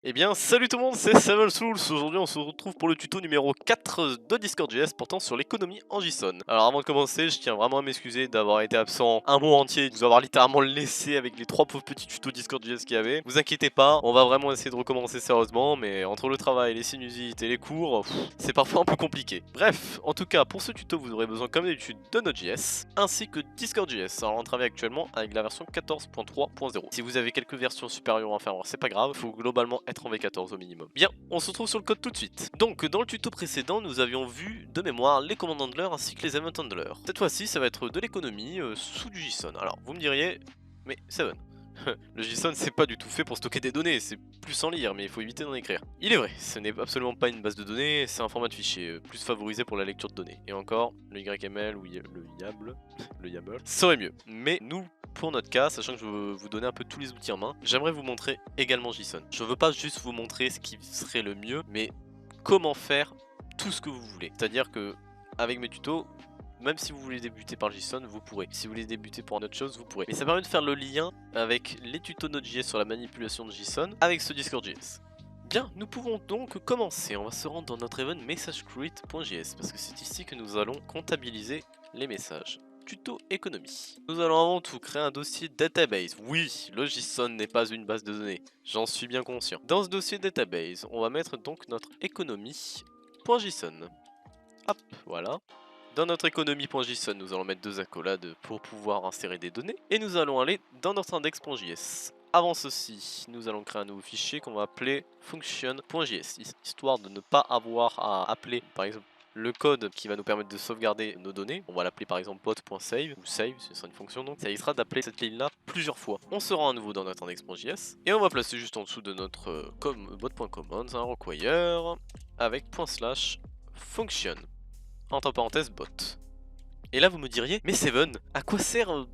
Eh bien, salut tout le monde, c'est SevenSouls. Aujourd'hui, on se retrouve pour le tuto numéro 4 de Discord.js portant sur l'économie en JSON. Alors, avant de commencer, je tiens vraiment à m'excuser d'avoir été absent un mois entier, de vous avoir littéralement laissé avec les 3 pauvres petits tutos Discord.js qu'il y avait. Vous inquiétez pas, on va vraiment essayer de recommencer sérieusement, mais entre le travail, les sinusites et les cours, c'est parfois un peu compliqué. Bref, en tout cas, pour ce tuto, vous aurez besoin comme d'habitude de Node.js ainsi que Discord.js. Alors, on travaille actuellement avec la version 14.3.0. Si vous avez quelques versions supérieures à faire, c'est pas grave, il faut globalement être en V14 au minimum. Bien, on se retrouve sur le code tout de suite. Donc, dans le tuto précédent, nous avions vu de mémoire les command handlers ainsi que les event handlers. Cette fois-ci, ça va être de l'économie sous du JSON. Alors, vous me diriez, mais Seven, le JSON c'est pas du tout fait pour stocker des données, c'est plus en lire mais il faut éviter d'en écrire. Il est vrai, ce n'est absolument pas une base de données, c'est un format de fichier plus favorisé pour la lecture de données. Et encore, le YML ou le YAML, le YAML, serait mieux. Mais nous, pour notre cas, sachant que je veux vous donner un peu tous les outils en main, j'aimerais vous montrer également JSON. Je veux pas juste vous montrer ce qui serait le mieux, mais comment faire tout ce que vous voulez. C'est-à-dire que avec mes tutos, même si vous voulez débuter par JSON, vous pourrez. Si vous voulez débuter pour une autre chose, vous pourrez. Mais ça permet de faire le lien avec les tutos Node.js sur la manipulation de JSON avec ce Discord.js. Bien, nous pouvons donc commencer. On va se rendre dans notre event messageCreate.js parce que c'est ici que nous allons comptabiliser les messages. Tuto économie. Nous allons avant tout créer un dossier database. Oui, le JSON n'est pas une base de données. J'en suis bien conscient. Dans ce dossier database, on va mettre donc notre économie.json. Hop, voilà. Dans notre économie.json, nous allons mettre deux accolades pour pouvoir insérer des données. Et nous allons aller dans notre index.js. Avant ceci, nous allons créer un nouveau fichier qu'on va appeler function.js, histoire de ne pas avoir à appeler, par exemple, le code qui va nous permettre de sauvegarder nos données. On va l'appeler par exemple bot.save, ou save, ce sera une fonction donc. Ça évitera d'appeler cette ligne-là plusieurs fois. On se rend à nouveau dans notre index.js. Et on va placer juste en dessous de notre bot.commands un require avec /function entre parenthèses bot. Et là vous me diriez, mais Seven, à quoi sert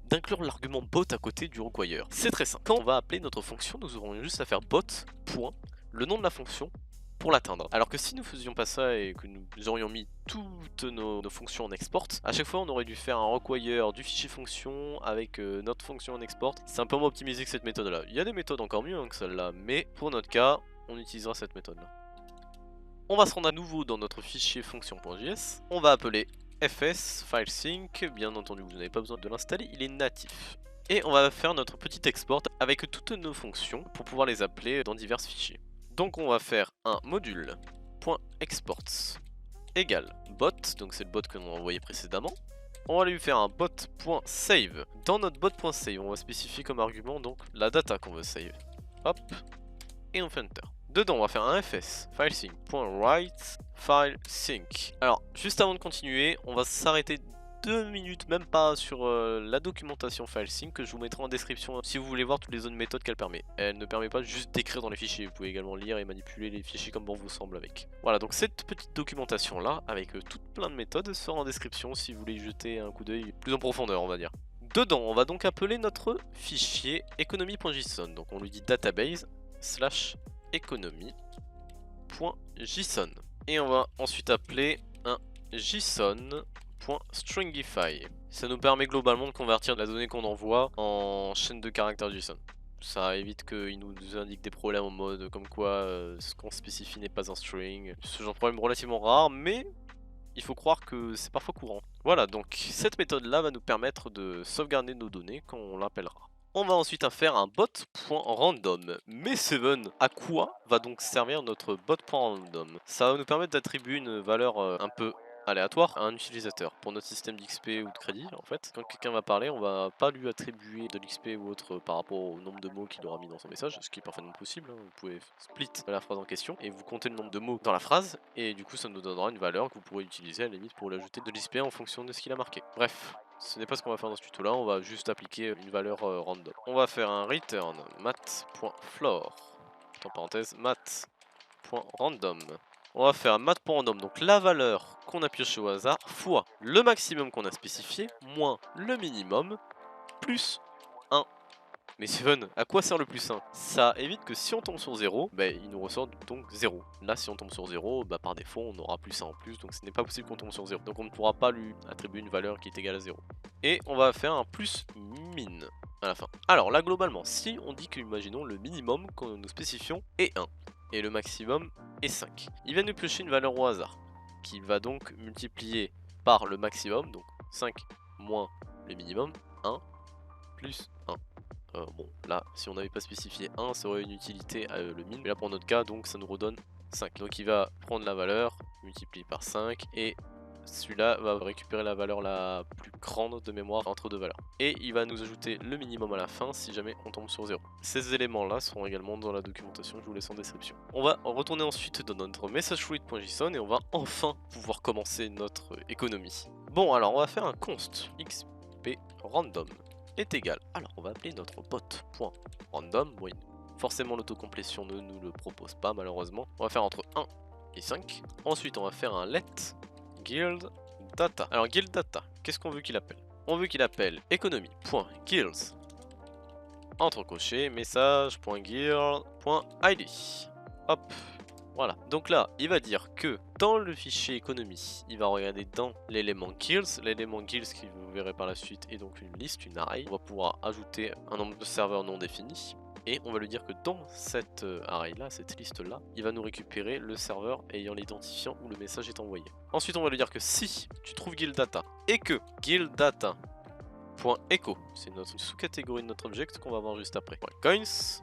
d'inclure l'argument bot à côté du require? C'est très simple. Quand on va appeler notre fonction, nous aurons juste à faire bot, point, le nom de la fonction, pour l'atteindre. Alors que si nous faisions pas ça et que nous aurions mis toutes nos fonctions en export, à chaque fois on aurait dû faire un require du fichier fonction avec notre fonction en export. C'est un peu moins optimisé que cette méthode là. Il y a des méthodes encore mieux que celle-là, mais pour notre cas, on utilisera cette méthode là. On va se rendre à nouveau dans notre fichier fonction.js. On va appeler fs filesync. Bien entendu, vous n'avez pas besoin de l'installer, il est natif. Et on va faire notre petit export avec toutes nos fonctions pour pouvoir les appeler dans divers fichiers. Donc on va faire un module.exports égale bot, donc c'est le bot que l'on a envoyé précédemment. On va lui faire un bot.save. Dans notre bot.save, on va spécifier comme argument donc la data qu'on veut save. Hop, et on fait enter. Dedans, on va faire un fs filesync.write filesync. Alors, juste avant de continuer, on va s'arrêter 2 minutes, même pas, sur la documentation filesync que je vous mettrai en description si vous voulez voir toutes les autres méthodes qu'elle permet. Elle ne permet pas juste d'écrire dans les fichiers, vous pouvez également lire et manipuler les fichiers comme bon vous semble avec. Voilà, donc cette petite documentation là, avec toute plein de méthodes, sera en description si vous voulez y jeter un coup d'œil plus en profondeur, on va dire. Dedans, on va donc appeler notre fichier economy.json. Donc on lui dit database / economy.json. Et on va ensuite appeler un json.stringify. Ça nous permet globalement de convertir la donnée qu'on envoie en chaîne de caractères JSON. Ça évite qu'il nous indique des problèmes en mode comme quoi ce qu'on spécifie n'est pas un string. Ce genre de problème relativement rare, mais il faut croire que c'est parfois courant. Voilà, donc cette méthode là va nous permettre de sauvegarder nos données quand on l'appellera. On va ensuite faire un bot.random. Mais Seven, à quoi va donc servir notre bot.random? Ça va nous permettre d'attribuer une valeur un peu aléatoire à un utilisateur pour notre système d'XP ou de crédit en fait. Quand quelqu'un va parler, on va pas lui attribuer de l'XP ou autre par rapport au nombre de mots qu'il aura mis dans son message, ce qui est parfaitement possible, hein. Vous pouvez split la phrase en question et vous comptez le nombre de mots dans la phrase et du coup ça nous donnera une valeur que vous pourrez utiliser à la limite pour l'ajouter de l'XP en fonction de ce qu'il a marqué. Bref, ce n'est pas ce qu'on va faire dans ce tuto là, on va juste appliquer une valeur random. On va faire un return mat.floor, entre parenthèses mat.random. On va faire mat.random, donc la valeur qu'on a piochée au hasard, fois le maximum qu'on a spécifié, moins le minimum, plus 1. Mais Seven, à quoi sert le plus 1? Ça évite que si on tombe sur 0, bah, il nous ressort donc 0. Là, si on tombe sur 0, bah, par défaut, on aura plus 1 en plus, donc ce n'est pas possible qu'on tombe sur 0. Donc on ne pourra pas lui attribuer une valeur qui est égale à 0. Et on va faire un plus min à la fin. Alors là, globalement, si on dit que, imaginons, le minimum que nous spécifions est 1, et le maximum est 5, il va nous piocher une valeur au hasard, qui va donc multiplier par le maximum, donc 5 moins le minimum, 1, plus 1. Bon, là, si on n'avait pas spécifié 1, ça aurait une utilité à le min. Mais là, pour notre cas, donc ça nous redonne 5. Donc il va prendre la valeur, multiplier par 5, et celui-là va récupérer la valeur la plus grande de mémoire entre deux valeurs. Et il va nous ajouter le minimum à la fin si jamais on tombe sur 0. Ces éléments-là seront également dans la documentation, je vous laisse en description. On va retourner ensuite dans notre messagefluid.json et on va enfin pouvoir commencer notre économie. Bon, alors on va faire un const xp random est égal. Alors on va appeler notre bot.random. Oui, forcément l'autocomplétion ne nous le propose pas malheureusement. On va faire entre 1 et 5. Ensuite on va faire un let guild data. Alors guild data, qu'est-ce qu'on veut qu'il appelle? On veut qu'il appelle economy.guilds entre cochers message.guild.id. Hop. Voilà, donc là, il va dire que dans le fichier économie, il va regarder dans l'élément guilds. L'élément guilds, qui vous verrez par la suite, est donc une liste, une array. On va pouvoir ajouter un nombre de serveurs non défini. Et on va lui dire que dans cette array là, cette liste là, il va nous récupérer le serveur ayant l'identifiant où le message est envoyé. Ensuite, on va lui dire que si tu trouves guild data et que guild data.echo, c'est notre sous-catégorie de notre object qu'on va voir juste après. Coins.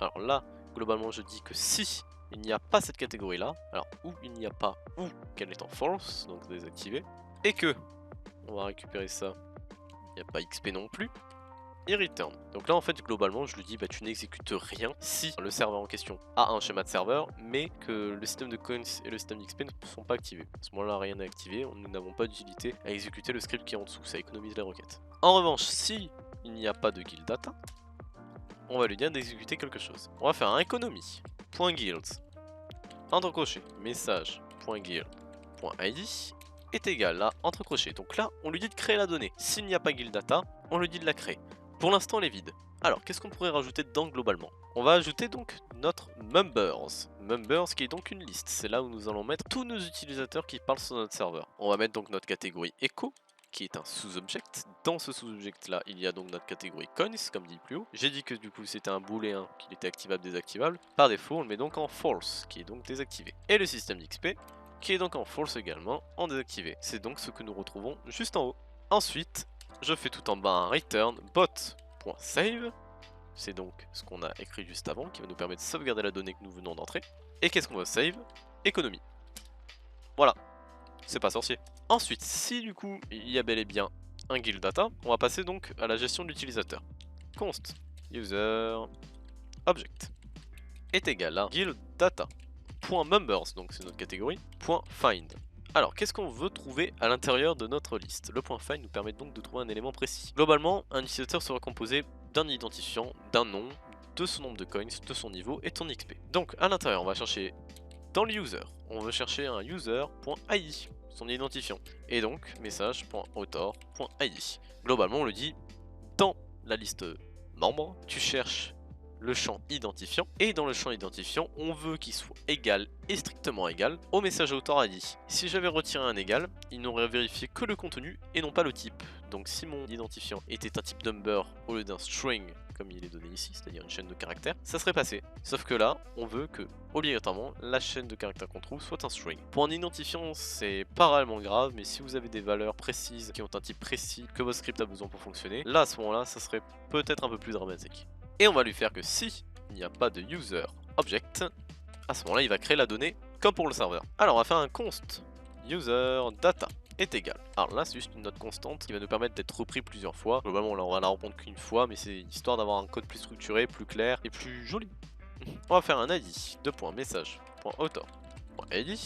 Alors là, globalement, je dis que si il n'y a pas cette catégorie là, alors où il n'y a pas, ou qu'elle est en false, donc désactivée, et que on va récupérer ça, il n'y a pas XP non plus, et return. Donc là en fait globalement je lui dis bah tu n'exécutes rien si le serveur en question a un schéma de serveur, mais que le système de coins et le système d'XP ne sont pas activés. À ce moment là rien n'est activé, nous n'avons pas d'utilité à exécuter le script qui est en dessous, ça économise les requêtes. En revanche si il n'y a pas de guild data, on va lui dire d'exécuter quelque chose. On va faire un economy.guilds entre crochets message.guild.id est égal à entre crochets. Donc là, on lui dit de créer la donnée. S'il n'y a pas guild data, on lui dit de la créer. Pour l'instant, elle est vide. Alors, qu'est-ce qu'on pourrait rajouter dedans globalement? On va ajouter donc notre members. Members qui est donc une liste. C'est là où nous allons mettre tous nos utilisateurs qui parlent sur notre serveur. On va mettre donc notre catégorie echo, qui est un sous-object. Dans ce sous-object là, il y a donc notre catégorie coins, comme dit plus haut. J'ai dit que du coup c'était un booléen, qu'il était activable, désactivable. Par défaut, on le met donc en false, qui est donc désactivé. Et le système d'XP, qui est donc en false également, en désactivé. C'est donc ce que nous retrouvons juste en haut. Ensuite, je fais tout en bas un return bot.save. C'est donc ce qu'on a écrit juste avant, qui va nous permettre de sauvegarder la donnée que nous venons d'entrer. Et qu'est-ce qu'on va save? Économie. Voilà. C'est pas sorcier. Ensuite, si du coup il y a bel et bien un guild data, on va passer donc à la gestion de l'utilisateur. Const user object est égal à guild data.members, donc c'est notre catégorie, .find. Alors, qu'est-ce qu'on veut trouver à l'intérieur de notre liste? Le .find nous permet donc de trouver un élément précis. Globalement, un utilisateur sera composé d'un identifiant, d'un nom, de son nombre de coins, de son niveau et de son XP. Donc, à l'intérieur, on va chercher dans le user, on veut chercher un user.id, son identifiant, et donc message.author.id. Globalement, on le dit dans la liste membres, tu cherches le champ identifiant, et dans le champ identifiant, on veut qu'il soit égal et strictement égal au message author ID. Si j'avais retiré un égal, il n'aurait vérifié que le contenu et non pas le type. Donc si mon identifiant était un type number au lieu d'un string, comme il est donné ici, c'est-à-dire une chaîne de caractères, ça serait passé. Sauf que là, on veut que, obligatoirement, la chaîne de caractères qu'on trouve soit un string. Pour un identifiant, c'est pas réellement grave, mais si vous avez des valeurs précises qui ont un type précis que votre script a besoin pour fonctionner, là, à ce moment-là, ça serait peut-être un peu plus dramatique. Et on va lui faire que si il n'y a pas de user object, à ce moment-là, il va créer la donnée comme pour le serveur. Alors, on va faire un const user data est égal. Alors là, c'est juste une note constante qui va nous permettre d'être repris plusieurs fois. Globalement, là, on va la reprendre qu'une fois, mais c'est histoire d'avoir un code plus structuré, plus clair et plus joli. On va faire un id, message.author.id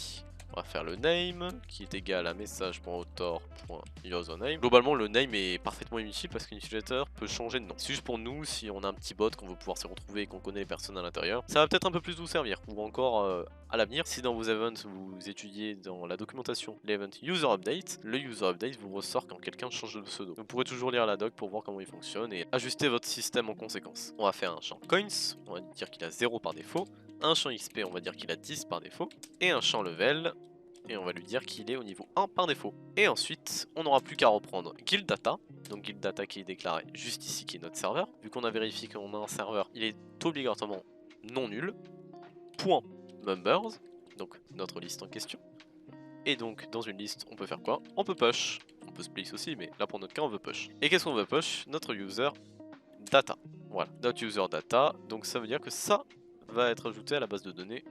On va faire le name qui est égal à message.author.username. Globalement, le name est parfaitement inutile parce qu'un utilisateur peut changer de nom. C'est juste pour nous si on a un petit bot qu'on veut pouvoir se retrouver et qu'on connaît les personnes à l'intérieur. Ça va peut-être un peu plus vous servir. Ou encore à l'avenir, si dans vos events vous étudiez dans la documentation l'event user update, le user update vous ressort quand quelqu'un change de pseudo. Vous pourrez toujours lire la doc pour voir comment il fonctionne et ajuster votre système en conséquence. On va faire un champ coins, on va dire qu'il a 0 par défaut. Un champ XP, on va dire qu'il a 10 par défaut. Et un champ level, et on va lui dire qu'il est au niveau 1 par défaut. Et ensuite, on n'aura plus qu'à reprendre guild data. Donc guild data qui est déclaré juste ici, qui est notre serveur. Vu qu'on a vérifié qu'on a un serveur, il est obligatoirement non nul. Point members, donc notre liste en question. Et donc dans une liste, on peut faire quoi? On peut push. On peut splice aussi, mais là pour notre cas, on veut push. Et qu'est-ce qu'on veut push? Notre user data. Voilà, notre user data. Donc ça veut dire que ça va être ajouté à la base de données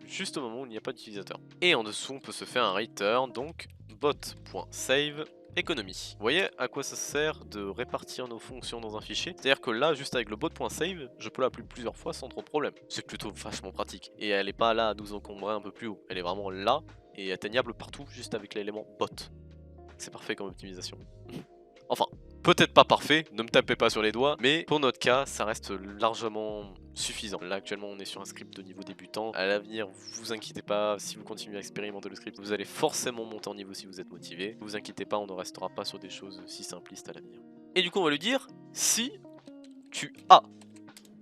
juste au moment où il n'y a pas d'utilisateur. Et en dessous, on peut se faire un return, donc bot.save economy. Vous voyez à quoi ça sert de répartir nos fonctions dans un fichier? C'est-à-dire que là, juste avec le bot.save, je peux l'appeler plusieurs fois sans trop de problème. C'est plutôt vachement pratique. Et elle n'est pas là à nous encombrer un peu plus haut. Elle est vraiment là et atteignable partout juste avec l'élément bot. C'est parfait comme optimisation. Enfin, peut-être pas parfait, ne me tapez pas sur les doigts, mais pour notre cas, ça reste largement suffisant. Là, actuellement, on est sur un script de niveau débutant. À l'avenir, vous inquiétez pas, si vous continuez à expérimenter le script, vous allez forcément monter en niveau si vous êtes motivé. Ne vous inquiétez pas, on ne restera pas sur des choses si simplistes à l'avenir. Et du coup, on va lui dire, si tu as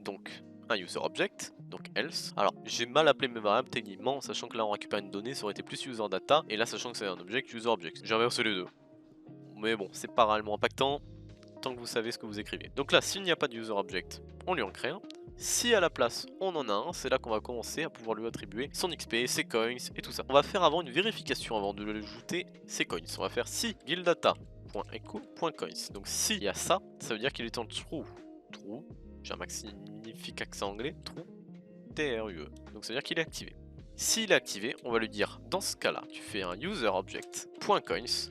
donc un user object, donc else. Alors, j'ai mal appelé mes variables techniquement, sachant que là, on récupère une donnée, ça aurait été plus user data, et là, sachant que c'est un object, user object. J'ai inversé les deux. Mais bon, c'est pas réellement impactant tant que vous savez ce que vous écrivez. Donc là, s'il n'y a pas de user object, on lui en crée un. Si à la place on en a un, c'est là qu'on va commencer à pouvoir lui attribuer son XP, ses coins et tout ça. On va faire avant une vérification avant de lui ajouter ses coins. On va faire si guilddata.echo.coins. Donc s'il y a ça, ça veut dire qu'il est en true. True, j'ai un magnifique accent anglais, true, TRUE. Donc ça veut dire qu'il est activé. S'il est activé, on va lui dire dans ce cas-là, tu fais un user object.coins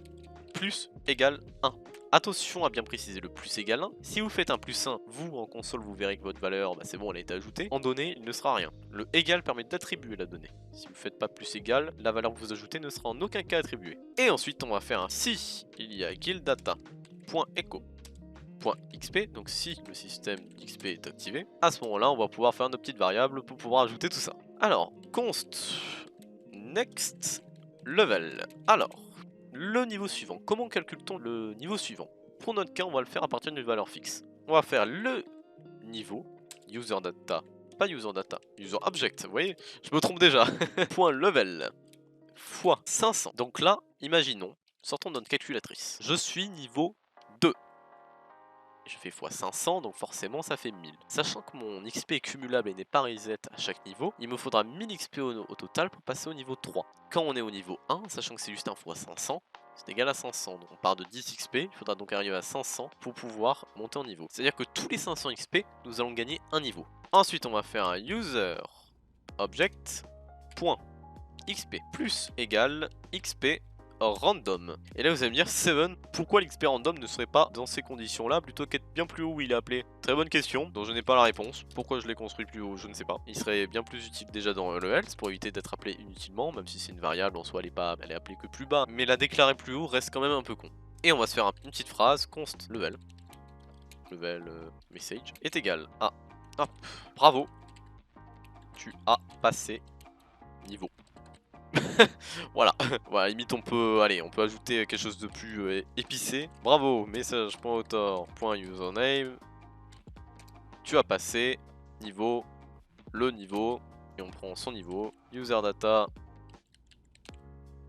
plus égale 1. Attention à bien préciser le plus égale 1. Si vous faites un plus 1, vous en console vous verrez que votre valeur, c'est bon, elle a été ajoutée. En donnée, il ne sera rien. Le égal permet d'attribuer la donnée. Si vous faites pas plus égal, la valeur que vous ajoutez ne sera en aucun cas attribuée. Et ensuite, on va faire un si il y a guilddata.echo.xp, donc si le système d'XP est activé, à ce moment-là, on va pouvoir faire nos petites variables pour pouvoir ajouter tout ça. Alors, const next level. Alors, le niveau suivant. Comment calcule-t-on le niveau suivant? Pour notre cas, on va le faire à partir d'une valeur fixe. On va faire le niveau user data, pas user data, user object. Vous voyez, je me trompe déjà. Point level fois 500. Donc là, imaginons, sortons de notre calculatrice. Je suis niveau 2. Je fais x 500, donc forcément ça fait 1000. Sachant que mon XP est cumulable et n'est pas reset à chaque niveau, il me faudra 1000 XP au total pour passer au niveau 3. Quand on est au niveau 1, sachant que c'est juste un x 500, c'est égal à 500. Donc on part de 10 XP, il faudra donc arriver à 500 pour pouvoir monter en niveau. C'est-à-dire que tous les 500 XP, nous allons gagner un niveau. Ensuite, on va faire un user object point XP plus égale XP random. Et là vous allez me dire, Seven, pourquoi l'XP random ne serait pas dans ces conditions là plutôt qu'être bien plus haut où il est appelé? Très bonne question, dont je n'ai pas la réponse. Pourquoi je l'ai construit plus haut, je ne sais pas. Il serait bien plus utile déjà dans le else pour éviter d'être appelé inutilement, même si c'est une variable en soi elle est appelée que plus bas. Mais la déclarer plus haut reste quand même un peu con. Et on va se faire une petite phrase, const level message est égal à, hop, bravo, tu as passé niveau. Voilà, voilà, limite on peut, allez, on peut ajouter quelque chose de plus épicé. Bravo, message.author.username. Tu as passé niveau, le niveau, et on prend son niveau. User data,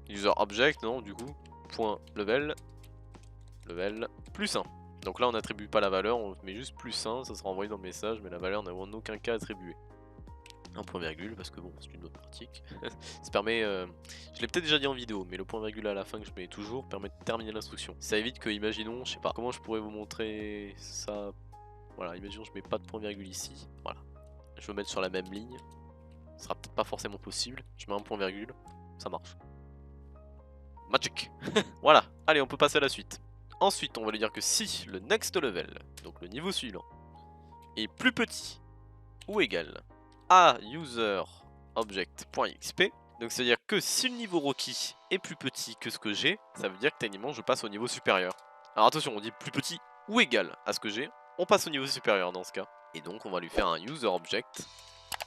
user object, non, du coup, point level, level plus 1. Donc là on n'attribue pas la valeur, on met juste plus 1, ça sera envoyé dans le message, mais la valeur n'est en aucun cas attribuée. Un point virgule parce que bon c'est une autre pratique. Ça permet, je l'ai peut-être déjà dit en vidéo, mais le point virgule à la fin que je mets toujours permet de terminer l'instruction. Ça évite que, imaginons, je sais pas, comment je pourrais vous montrer ça. Voilà, imaginons je mets pas de point virgule ici, voilà. Je veux mettre sur la même ligne, ce sera peut-être pas forcément possible. Je mets un point virgule, ça marche. Magic. Voilà, allez on peut passer à la suite. Ensuite on va lui dire que si le next level, donc le niveau suivant, est plus petit ou égal à user object.xp, Donc ça veut dire que si le niveau requis est plus petit que ce que j'ai, ça veut dire que techniquement je passe au niveau supérieur. Alors attention, on dit plus petit ou égal à ce que j'ai, on passe au niveau supérieur dans ce cas. Et donc on va lui faire un user object,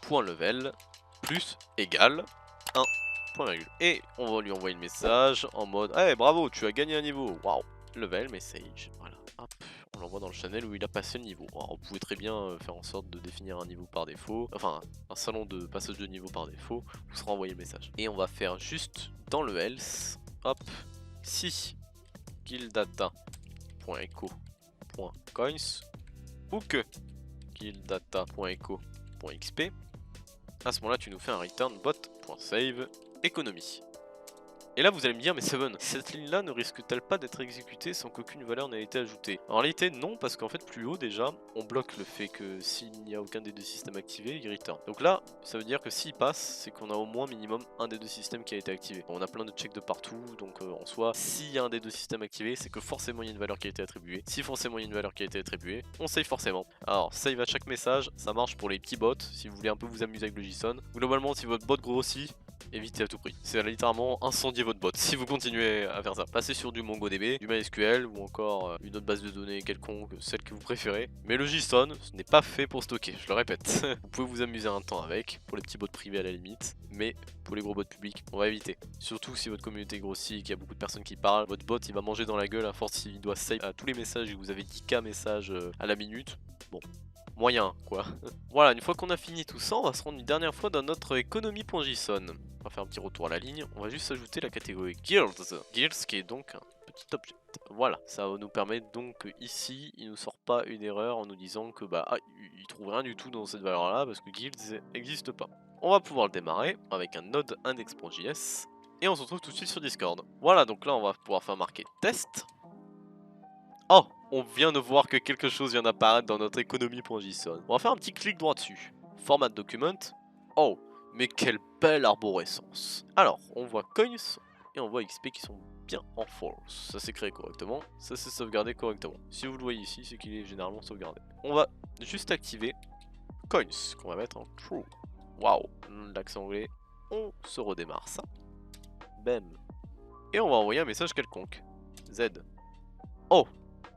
point level, plus égal 1, point virgule. Et on va lui envoyer le message en mode hey, bravo, tu as gagné un niveau, waouh, level message, voilà, hop, on l'envoie dans le channel où il a passé le niveau. Alors vous pouvez très bien faire en sorte de définir un niveau par défaut, enfin un salon de passage de niveau par défaut, vous sera envoyé le message. Et on va faire juste dans le else, hop, si guilddata.echo.coins ou que guilddata.echo.xp, à ce moment-là tu nous fais un return bot.save economy. Et là vous allez me dire mais Seven, cette ligne là ne risque-t-elle pas d'être exécutée sans qu'aucune valeur n'ait été ajoutée? En réalité non, parce qu'en fait plus haut déjà on bloque le fait que s'il n'y a aucun des deux systèmes activés il return. Donc là ça veut dire que s'il passe c'est qu'on a au moins minimum un des deux systèmes qui a été activé. On a plein de checks de partout, donc en soi s'il y a un des deux systèmes activés c'est que forcément il y a une valeur qui a été attribuée. Si forcément il y a une valeur qui a été attribuée, on save forcément. Alors save à chaque message, ça marche pour les petits bots si vous voulez un peu vous amuser avec le JSON. Globalement si votre bot grossit, évitez à tout prix. C'est littéralement incendier votre bot si vous continuez à faire ça. Passez sur du MongoDB, du MySQL ou encore une autre base de données quelconque, celle que vous préférez. Mais le JSON, ce n'est pas fait pour stocker, je le répète. Vous pouvez vous amuser un temps avec, pour les petits bots privés à la limite, mais pour les gros bots publics, on va éviter. Surtout si votre communauté grossit, qu'il y a beaucoup de personnes qui parlent, votre bot il va manger dans la gueule à force s'il doit save à tous les messages et que vous avez 10K messages à la minute. Bon, moyen quoi. Voilà, une fois qu'on a fini tout ça, on va se rendre une dernière fois dans notre economy.json. On va faire un petit retour à la ligne, on va juste ajouter la catégorie guilds. Guilds qui est donc un petit object. Voilà, ça va nous permettre donc ici, il nous sort pas une erreur en nous disant que il trouve rien du tout dans cette valeur là parce que guilds n'existe pas. On va pouvoir le démarrer avec un node index.js et on se retrouve tout de suite sur Discord. Voilà, donc là on va pouvoir faire marquer test. Oh, on vient de voir que quelque chose vient d'apparaître dans notre economy.json. On va faire un petit clic droit dessus. Format document. Oh, mais quelle belle arborescence. Alors, on voit coins et on voit XP qui sont bien en false. Ça s'est créé correctement, ça s'est sauvegardé correctement. Si vous le voyez ici, c'est qu'il est généralement sauvegardé. On va juste activer coins, qu'on va mettre en true. Waouh, l'accent anglais. On se redémarre ça. Bam. Et on va envoyer un message quelconque. Z. Oh,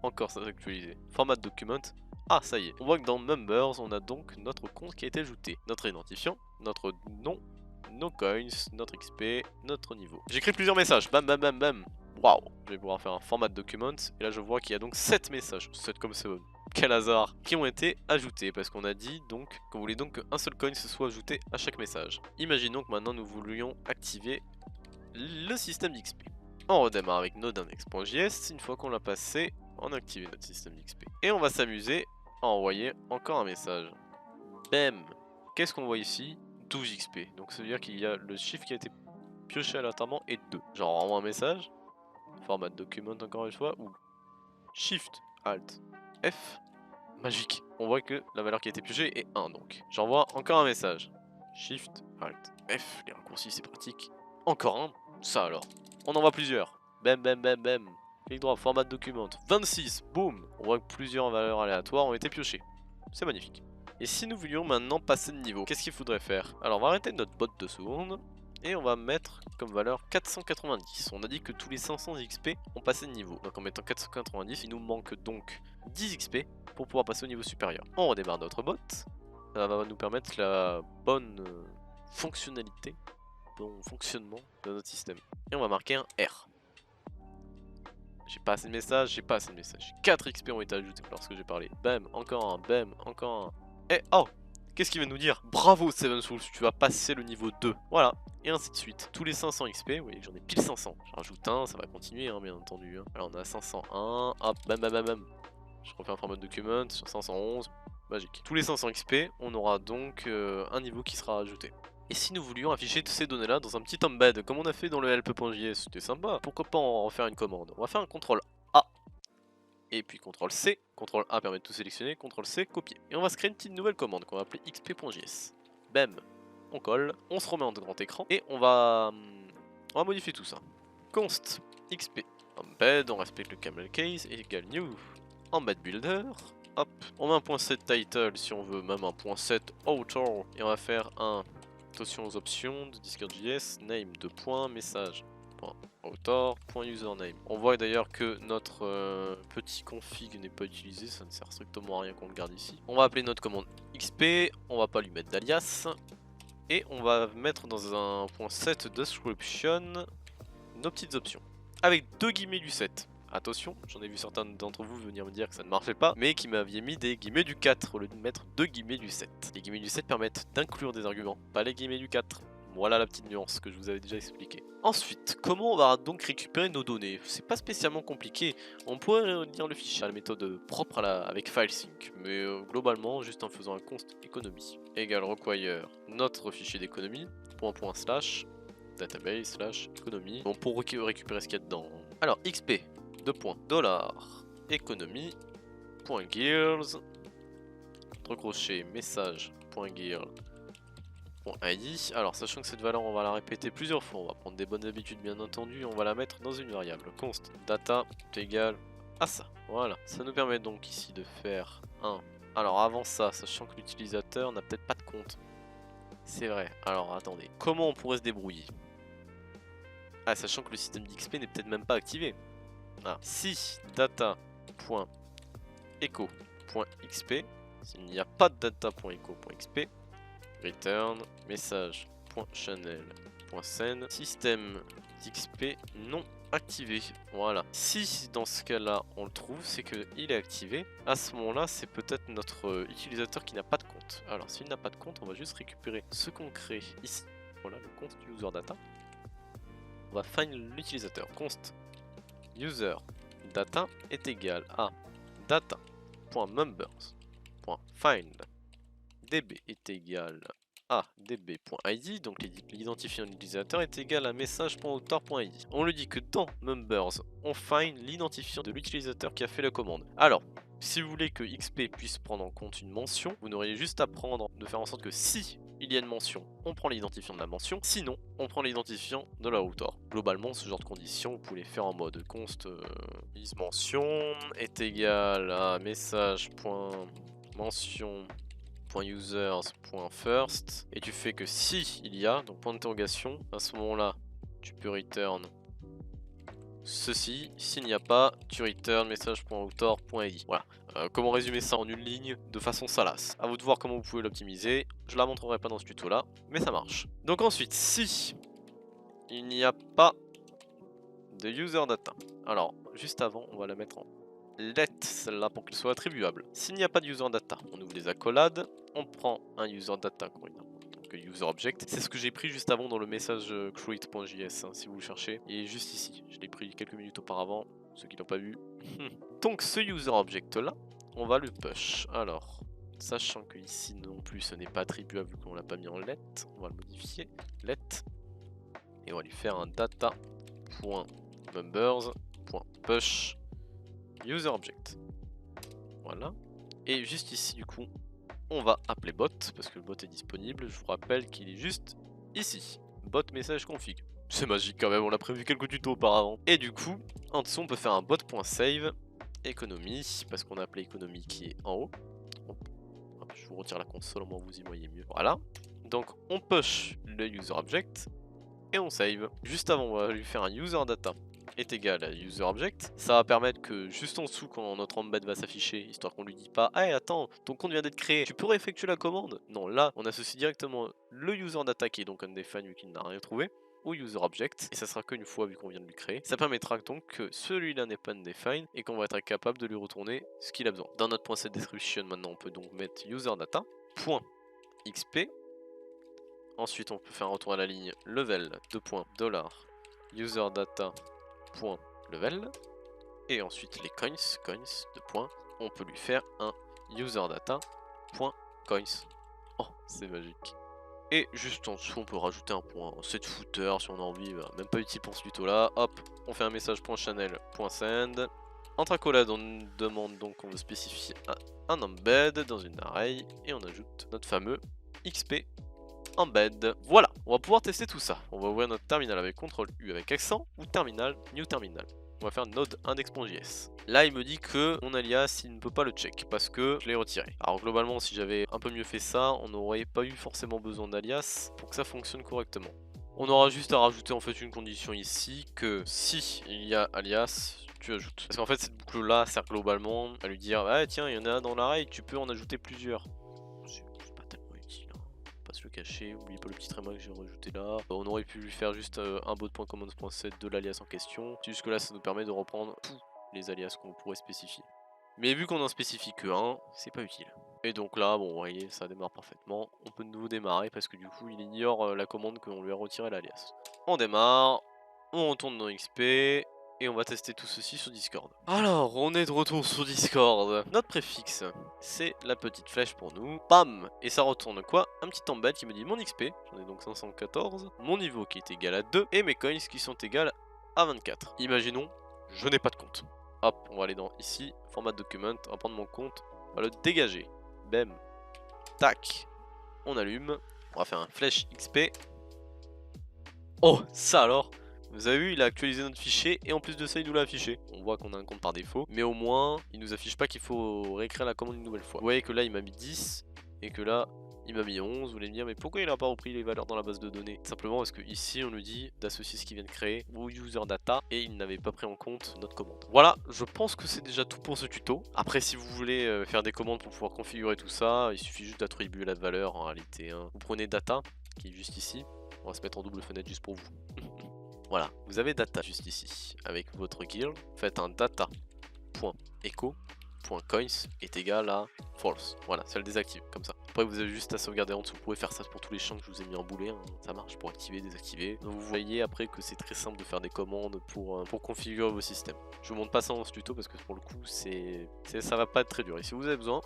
encore ça actualisé. Format de document. Ah, ça y est. On voit que dans Members, on a donc notre compte qui a été ajouté. Notre identifiant, notre nom, nos coins, notre XP, notre niveau. J'écris plusieurs messages. Bam, bam, bam, bam. Waouh. Je vais pouvoir faire un format de document. Et là, je vois qu'il y a donc 7 messages. 7 comme 7. Quel hasard. Qui ont été ajoutés. Parce qu'on a dit donc qu'on voulait donc qu'un seul coin se soit ajouté à chaque message. Imaginons que maintenant nous voulions activer le système d'XP. On redémarre avec node.index.js. Une fois qu'on l'a passé, on a activé notre système d'XP. Et on va s'amuser à envoyer encore un message. Bam. Qu'est-ce qu'on voit ici? 12 XP. Donc ça veut dire qu'il y a le chiffre qui a été pioché aléatoirement et 2. Genre on envoie un message. Format document encore une fois. Ou Shift Alt F. Magique. On voit que la valeur qui a été piochée est 1 donc. J'envoie encore un message. Shift Alt F. Les raccourcis c'est pratique. Encore un. Ça alors. On en voit plusieurs. Bam bam bam bam. Clic droit, format de document. 26, boum. On voit que plusieurs valeurs aléatoires ont été piochées. C'est magnifique. Et si nous voulions maintenant passer de niveau, qu'est-ce qu'il faudrait faire? Alors on va arrêter notre bot 2 secondes. Et on va mettre comme valeur 490. On a dit que tous les 500 XP ont passé de niveau. Donc en mettant 490, il nous manque donc 10 XP pour pouvoir passer au niveau supérieur. On redémarre notre bot. Ça va nous permettre la bonne fonctionnalité, bon fonctionnement de notre système. Et on va marquer un R. J'ai pas assez de messages, j'ai pas assez de messages. 4 XP ont été ajoutés lorsque j'ai parlé. Bam, encore un, bam, encore un. Et oh, qu'est-ce qu'il va nous dire? Bravo Seven Souls, tu vas passer le niveau 2. Voilà, et ainsi de suite. Tous les 500 XP, vous voyez que j'en ai pile 500. J'en rajoute un, ça va continuer hein, bien entendu. Hein. Alors on a 501, hop, bam bam bam bam. Je refais un format de document sur 511, magique. Tous les 500 XP, on aura donc un niveau qui sera ajouté. Et si nous voulions afficher toutes ces données là dans un petit embed, comme on a fait dans le help.js, c'était sympa, pourquoi pas en refaire une commande? On va faire un CTRL A, et puis CTRL C, CTRL A permet de tout sélectionner, CTRL C, copier. Et on va se créer une petite nouvelle commande qu'on va appeler xp.js. Bam, on colle, on se remet en grand écran, et on va modifier tout ça. Const xp embed, on respecte le camel case, égale new embed builder. Hop, on met un .7 title si on veut, même un .7 author, et on va faire un Attention aux options de Discord.js, name 2 points, message, point author, point username. On voit d'ailleurs que notre petit config n'est pas utilisé, ça ne sert strictement à rien qu'on le garde ici. On va appeler notre commande XP, on va pas lui mettre d'alias. Et on va mettre dans un point set description nos petites options. Avec 2 guillemets du 7. Attention, j'en ai vu certains d'entre vous venir me dire que ça ne marchait pas, mais qui m'aviez mis des guillemets du 4 au lieu de mettre 2 guillemets du 7. Les guillemets du 7 permettent d'inclure des arguments, pas les guillemets du 4. Voilà la petite nuance que je vous avais déjà expliqué. Ensuite, comment on va donc récupérer nos données? C'est pas spécialement compliqué. On pourrait lire le fichier à la méthode propre avec FileSync, mais globalement, juste en faisant un const économie égale require notre fichier d'économie, // database / économie. Bon, pour récupérer ce qu'il y a dedans. Alors, XP, $, économie, entre crochets, message.gear. .id. Alors sachant que cette valeur on va la répéter plusieurs fois, on va prendre des bonnes habitudes bien entendu, on va la mettre dans une variable. Const data est égal à ça. Voilà, ça nous permet donc ici de faire un. Alors avant ça, sachant que l'utilisateur n'a peut-être pas de compte. C'est vrai, alors attendez, comment on pourrait se débrouiller? Ah, sachant que le système d'XP n'est peut-être même pas activé. Ah. Si data.echo.xp, s'il n'y a pas de data.echo.xp, return message.channel.send système d'XP non activé. Voilà. Si dans ce cas-là on le trouve, c'est qu'il est activé. À ce moment-là, c'est peut-être notre utilisateur qui n'a pas de compte. Alors s'il n'a pas de compte, on va juste récupérer ce qu'on crée ici. Voilà le compte user data. On va find l'utilisateur. Const user data est égal à data.members.find db est égal à db.id, donc l'identifiant de l'utilisateur est égal à message.author.id. On lui dit que dans members, on find l'identifiant de l'utilisateur qui a fait la commande. Alors, si vous voulez que XP puisse prendre en compte une mention, vous n'auriez juste à de faire en sorte que si il y a une mention, on prend l'identifiant de la mention, sinon on prend l'identifiant de la author. Globalement, ce genre de conditions, vous pouvez les faire en mode const isMention est égal à message.mention.users.first et tu fais que si il y a, donc point d'interrogation, à ce moment-là, tu peux return ceci, s'il n'y a pas, tu return message.author.id. Voilà. Comment résumer ça en une ligne de façon salace? A vous de voir comment vous pouvez l'optimiser. Je la montrerai pas dans ce tuto là, mais ça marche. Donc ensuite, si il n'y a pas de user data, alors juste avant, on va la mettre en let, celle-là, pour qu'elle soit attribuable. S'il n'y a pas de user data, on ouvre les accolades, on prend un user data, donc user object. C'est ce que j'ai pris juste avant dans le message create.js, hein, si vous le cherchez. Il est juste ici, je l'ai pris quelques minutes auparavant, ceux qui l'ont pas vu. Donc ce user object là, on va le push. Alors, sachant que ici non plus ce n'est pas attribuable vu qu'on l'a pas mis en let, on va le modifier, let, et on va lui faire un data.members.push user object. Voilà. Et juste ici du coup, on va appeler bot parce que le bot est disponible. Je vous rappelle qu'il est juste ici. Bot message config. C'est magique quand même, on l'a prévu quelques tutos auparavant. Et du coup, en dessous on peut faire un bot.save économie, parce qu'on a appelé économie qui est en haut. Hop, je vous retire la console, au moins vous y voyez mieux. Voilà. Donc on push le user object et on save. Juste avant, on va lui faire un user data est égal à user object. Ça va permettre que juste en dessous, quand notre embed va s'afficher, histoire qu'on lui dit pas hey, attends, ton compte vient d'être créé, tu pourrais effectuer la commande. Non, là on associe directement le user data qui est donc undefined vu qu'il n'a rien trouvé au user object, et ça sera qu'une fois vu qu'on vient de lui créer. Ça permettra donc que celui-là n'est pas undefined et qu'on va être capable de lui retourner ce qu'il a besoin. Dans notre point set description maintenant, on peut donc mettre user data .xp. Ensuite on peut faire un retour à la ligne level $user data .level, et ensuite les coins de points, on peut lui faire un user data .coins. Oh, c'est magique. Et juste en dessous, on peut rajouter un point set footer si on a envie, même pas utile pour ce tuto là. Hop, on fait un message.channel.send. Entre accolades, on demande donc, on veut spécifier un embed dans une array, et on ajoute notre fameux XP embed. Voilà, on va pouvoir tester tout ça. On va ouvrir notre terminal avec CTRL U avec accent ou terminal, new terminal. On va faire node index.js. Là, il me dit que mon alias, il ne peut pas le check parce que je l'ai retiré. Alors globalement, si j'avais un peu mieux fait ça, on n'aurait pas eu forcément besoin d'alias pour que ça fonctionne correctement. On aura juste à rajouter en fait une condition ici que si il y a alias, tu ajoutes. Parce qu'en fait cette boucle là sert globalement à lui dire ah tiens il y en a dans l'array, tu peux en ajouter plusieurs. C'est pas tellement utile, hein. Pas se le cacher, oublie pas le petit tréma que j'ai rajouté là. On aurait pu lui faire juste un bot.commands.set de l'alias en question. Jusque là ça nous permet de reprendre tous les alias qu'on pourrait spécifier. Mais vu qu'on en spécifie que un, c'est pas utile. Et donc là, bon, vous voyez, ça démarre parfaitement. On peut de nouveau démarrer parce que du coup, il ignore la commande qu'on lui a retiré l'alias. On démarre, on retourne dans XP et on va tester tout ceci sur Discord. Alors, on est de retour sur Discord. Notre préfixe, c'est la petite flèche pour nous. Bam! Et ça retourne quoi? Un petit embed qui me dit mon XP, j'en ai donc 514. Mon niveau qui est égal à 2 et mes coins qui sont égales à 24. Imaginons, je n'ai pas de compte. Hop, on va aller dans ici, format document, on va prendre mon compte, on va le dégager. Bam. Tac. On allume. On va faire un flèche XP. Oh, ça alors! Vous avez vu, il a actualisé notre fichier et en plus de ça, il nous l'a affiché. On voit qu'on a un compte par défaut, mais au moins, il nous affiche pas qu'il faut réécrire la commande une nouvelle fois. Vous voyez que là, il m'a mis 10 et que là, il m'a mis 11. Vous allez me dire, mais pourquoi il a pas repris les valeurs dans la base de données? Simplement parce que ici, on nous dit d'associer ce qu'il vient de créer au user data et il n'avait pas pris en compte notre commande. Voilà, je pense que c'est déjà tout pour ce tuto. Après, si vous voulez faire des commandes pour pouvoir configurer tout ça, il suffit juste d'attribuer la valeur en réalité, hein. Vous prenez data, qui est juste ici. On va se mettre en double fenêtre juste pour vous. Voilà, vous avez data juste ici. Avec votre guild, faites un data.echo.coins est égal à false. Voilà, ça le désactive comme ça. Après vous avez juste à sauvegarder en dessous. Vous pouvez faire ça pour tous les champs que je vous ai mis en boulet, hein. Ça marche pour activer, désactiver. Donc vous voyez après que c'est très simple de faire des commandes pour configurer vos systèmes. Je vous montre pas ça dans ce tuto parce que pour le coup ça va pas être très dur. Et si vous avez besoin,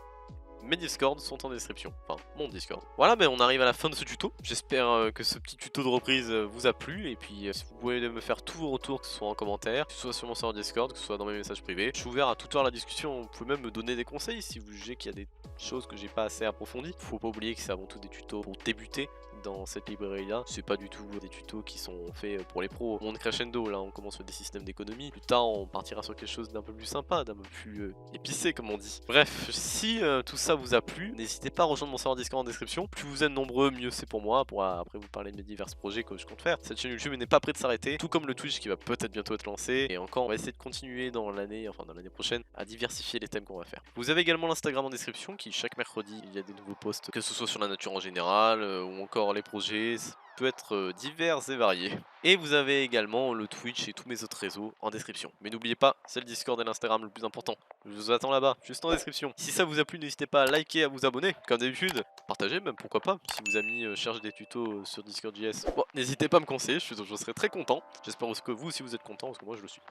mes Discord sont en description, enfin mon Discord. Voilà, on arrive à la fin de ce tuto. J'espère que ce petit tuto de reprise vous a plu. Et puis si vous pouvez me faire tous vos retours, que ce soit en commentaire, que ce soit sur mon serveur Discord, que ce soit dans mes messages privés. Je suis ouvert à toute heure à la discussion. Vous pouvez même me donner des conseils si vous jugez qu'il y a des choses que j'ai pas assez approfondies. Faut pas oublier que c'est avant tout des tutos pour débuter dans cette librairie là. C'est pas du tout des tutos qui sont faits pour les pros. On monte crescendo, là on commence sur des systèmes d'économie. Plus tard on partira sur quelque chose d'un peu plus sympa, d'un peu plus épicé comme on dit. Bref, si tout ça vous a plu, n'hésitez pas à rejoindre mon serveur Discord en description. Plus vous êtes nombreux, mieux c'est pour moi, pour après vous parler de mes divers projets que je compte faire. Cette chaîne YouTube n'est pas près de s'arrêter, tout comme le Twitch qui va peut-être bientôt être lancé. Et encore, on va essayer de continuer dans l'année, enfin dans l'année prochaine, à diversifier les thèmes qu'on va faire. Vous avez également l'Instagram en description qui chaque mercredi, il y a des nouveaux posts, que ce soit sur la nature en général, ou encore les projets. Peut être divers et variés. Et vous avez également le Twitch et tous mes autres réseaux en description. Mais n'oubliez pas, c'est le Discord et l'Instagram le plus important. Je vous attends là-bas, juste en description. Si ça vous a plu, n'hésitez pas à liker, à vous abonner, comme d'habitude. Partagez même, pourquoi pas. Si vos amis cherchent des tutos sur Discord.js, bon, n'hésitez pas à me conseiller, je serai très content. J'espère que vous aussi vous êtes content, parce que moi je le suis.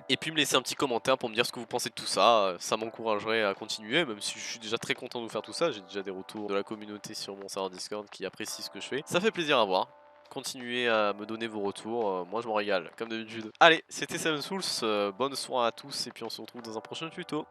Et puis me laisser un petit commentaire pour me dire ce que vous pensez de tout ça. Ça m'encouragerait à continuer, même si je suis déjà très content de vous faire tout ça. J'ai déjà des retours de la communauté sur mon serveur Discord qui apprécient ce que je fais. Ça fait plaisir à voir. Continuez à me donner vos retours, moi je m'en régale, comme d'habitude. Allez, c'était SevenSouls, bonne soirée à tous et puis on se retrouve dans un prochain tuto.